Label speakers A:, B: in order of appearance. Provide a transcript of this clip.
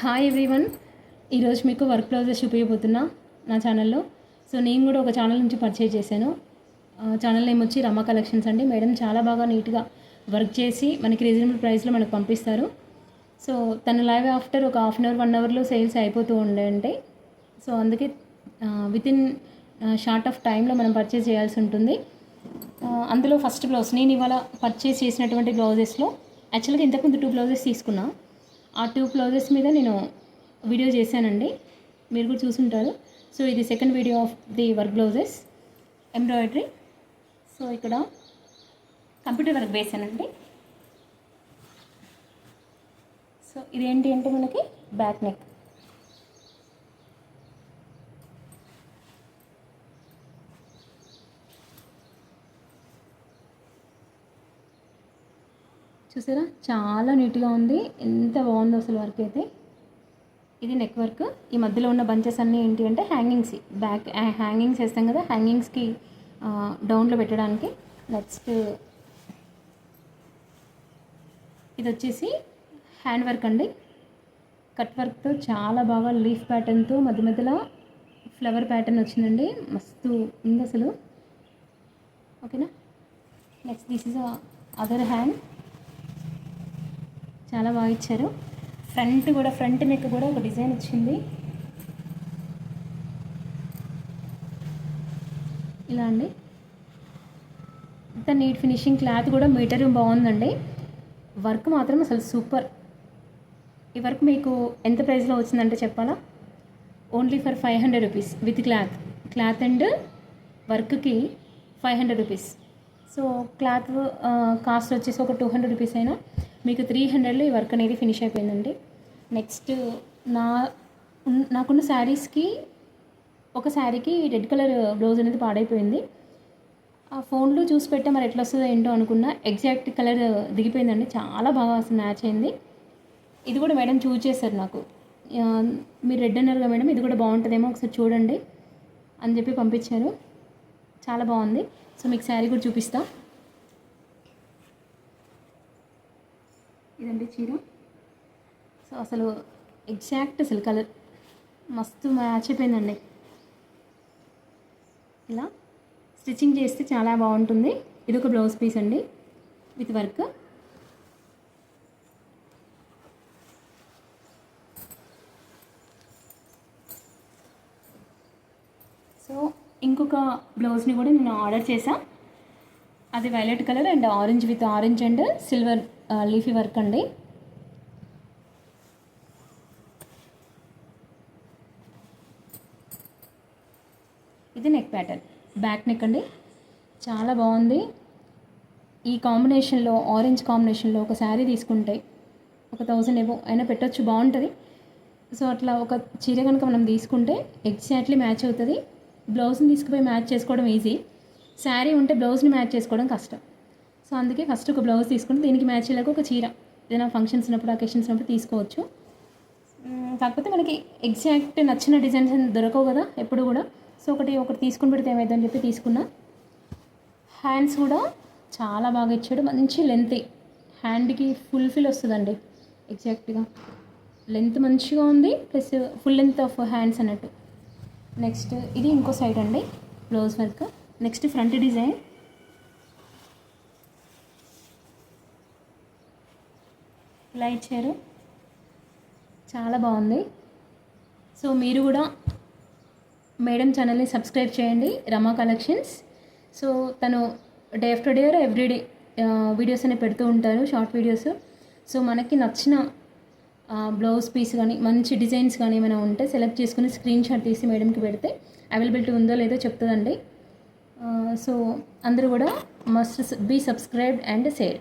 A: Hi everyone. ఈరోజు మీకు work blouses చూపించబోతున్నా నా ఛానల్లో. సో నేను కూడా ఒక ఛానల్ నుంచి పర్చేజ్ చేశాను. ఛానల్ నేమ్ వచ్చి రమ కలెక్షన్స్ అండి. మేడం చాలా బాగా నీట్గా వర్క్ చేసి మనకి రీజనబుల్ ప్రైస్లో మనకు పంపిస్తారు. సో తను లైవ్ ఆఫ్టర్ ఒక హాఫ్ అన్ అవర్ 1 అవర్లో సేల్స్ అయిపోతూ ఉండే. సో అందుకే వితిన్ షార్ట్ ఆఫ్ టైంలో మనం పర్చేజ్ చేయాల్సి ఉంటుంది. అందులో ఫస్ట్ బ్లౌజ్ నేను ఇవాళ పర్చేజ్ చేసినటువంటి బ్లౌజెస్లో యాక్చువల్గా ఇంతకుముందు 2 బ్లౌజెస్ తీసుకున్నా. ఆ 2 బ్లౌజెస్ మీద నేను వీడియో చేశానండి, మీరు కూడా చూసుంటారు. సో ఇది second video of the work blouses embroidery. So ఇక్కడ కంప్యూటర్ వర్క్ వేసానండి. సో ఇదేంటి అంటే మనకి బ్యాక్ నెక్. చూసారా, చాలా నీట్గా ఉంది. ఎంత బాగుందో అసలు వర్క్ అయితే. ఇది నెక్ వర్క్. ఈ మధ్యలో ఉన్న బంచెస్ అన్నీ ఏంటి అంటే హ్యాంగింగ్స్, బ్యాక్ హ్యాంగింగ్స్ వేస్తాం కదా, హ్యాంగింగ్స్కి డౌన్లో పెట్టడానికి. నెక్స్ట్ ఇది వచ్చేసి హ్యాండ్ వర్క్ అండి. కట్ వర్క్తో చాలా బాగా లీఫ్ ప్యాటర్న్తో మధ్య మధ్యలో ఫ్లవర్ ప్యాటర్న్ వచ్చిందండి. మస్తు ఉంది అసలు. ఓకేనా. Next this is other hand. చాలా బాగా ఇచ్చారు. ఫ్రంట్ నెక్ కూడా ఒక డిజైన్ వచ్చింది ఇలా అండి. ఇంత నీట్ ఫినిషింగ్. క్లాత్ కూడా మీటర్ బాగుందండి. వర్క్ మాత్రం అసలు సూపర్. ఈ వర్క్ మీకు ఎంత ప్రైస్లో వచ్చిందంటే చెప్పాలా, only for 500 rupees with cloth and వర్క్కి 500 రూపీస్. సో క్లాత్ కాస్ట్ వచ్చేసి ఒక 200 రూపీస్ అయినా మీకు 300లో ఈ వర్క్ అనేది ఫినిష్ అయిపోయిందండి. నెక్స్ట్ నాకున్న శారీస్కి ఒక శారీకి రెడ్ కలర్ బ్లౌజ్ అనేది పాడైపోయింది. ఆ ఫోన్లో చూసి పెట్టే మరి ఎట్లా వస్తుందో ఏంటో అనుకున్నా. ఎగ్జాక్ట్ కలర్ దిగిపోయిందండి. చాలా బాగా అసలు మ్యాచ్ అయింది. ఇది కూడా మేడం చూజ్ చేశారు నాకు. మీరు రెడ్ అన్నారుగా మేడం, ఇది కూడా బాగుంటుందేమో ఒకసారి చూడండి అని చెప్పి పంపించారు. చాలా బాగుంది. సో మీకు శారీ కూడా చూపిస్తా. ఇదండి చీర. సో అసలు ఎగ్జాక్ట్ అసలు కలర్ మస్తు మ్యాచ్ అయిపోయిందండి. ఇలా స్టిచ్చింగ్ చేస్తే చాలా బాగుంటుంది. ఇది ఒక బ్లౌజ్ పీస్ అండి విత్ వర్క్. సో ఇంకొక బ్లౌజ్ని కూడా నేను ఆర్డర్ చేసా. అది violet colour and orange with orange and silver leafy work అండి. ఇది నెక్ ప్యాటర్న్, బ్యాక్ నెక్ అండి. చాలా బాగుంది. ఈ కాంబినేషన్లో, ఆరెంజ్ కాంబినేషన్లో ఒక శారీ తీసుకుంటే ఒక 1000 ఏవో అయినా పెట్టచ్చు, బాగుంటుంది. సో అట్లా ఒక చీర కనుక మనం తీసుకుంటే ఎగ్జాక్ట్లీ మ్యాచ్ అవుతుంది. బ్లౌజ్ని తీసుకుపోయి మ్యాచ్ చేసుకోవడం ఈజీ, శారీ ఉంటే బ్లౌజ్ని మ్యాచ్ చేసుకోవడం కష్టం. సో అందుకే ఫస్ట్ ఒక బ్లౌజ్ తీసుకుంటే దీనికి మ్యాచ్ అయ్యేలాగా ఒక చీర ఏదైనా ఫంక్షన్స్ ఉన్నప్పుడు, అకేషన్స్ ఉన్నప్పుడు తీసుకోవచ్చు. కాకపోతే మనకి ఎగ్జాక్ట్ నచ్చిన డిజైన్స్ దొరకవు కదా ఎప్పుడు కూడా. సో ఒకటి తీసుకుని పెడితే ఏమైందని చెప్పి తీసుకున్నా. హ్యాండ్స్ కూడా చాలా బాగా ఇచ్చాడు. మంచి లెంత్, హ్యాండ్కి ఫుల్ వస్తుందండి. ఎగ్జాక్ట్గా లెంత్ మంచిగా ఉంది, plus full length of hands అన్నట్టు. నెక్స్ట్ ఇది ఇంకో సైడ్ అండి blouse work. Next front design. ఇలా ఇచ్చారు, చాలా బాగుంది. సో మీరు కూడా మేడం ఛానల్ని సబ్స్క్రైబ్ చేయండి, రమా కలెక్షన్స్. సో తను day after day everyday videos అనేవి పెడుతూ ఉంటారు, షార్ట్ వీడియోస్. సో మనకి నచ్చిన బ్లౌజ్ పీస్ కానీ మంచి డిజైన్స్ కానీ ఏమైనా ఉంటే సెలెక్ట్ చేసుకుని స్క్రీన్ షాట్ తీసి మేడంకి పెడితే అవైలబిలిటీ ఉందో లేదో చెప్తుందండి. సో అందరూ కూడా must be subscribed and share.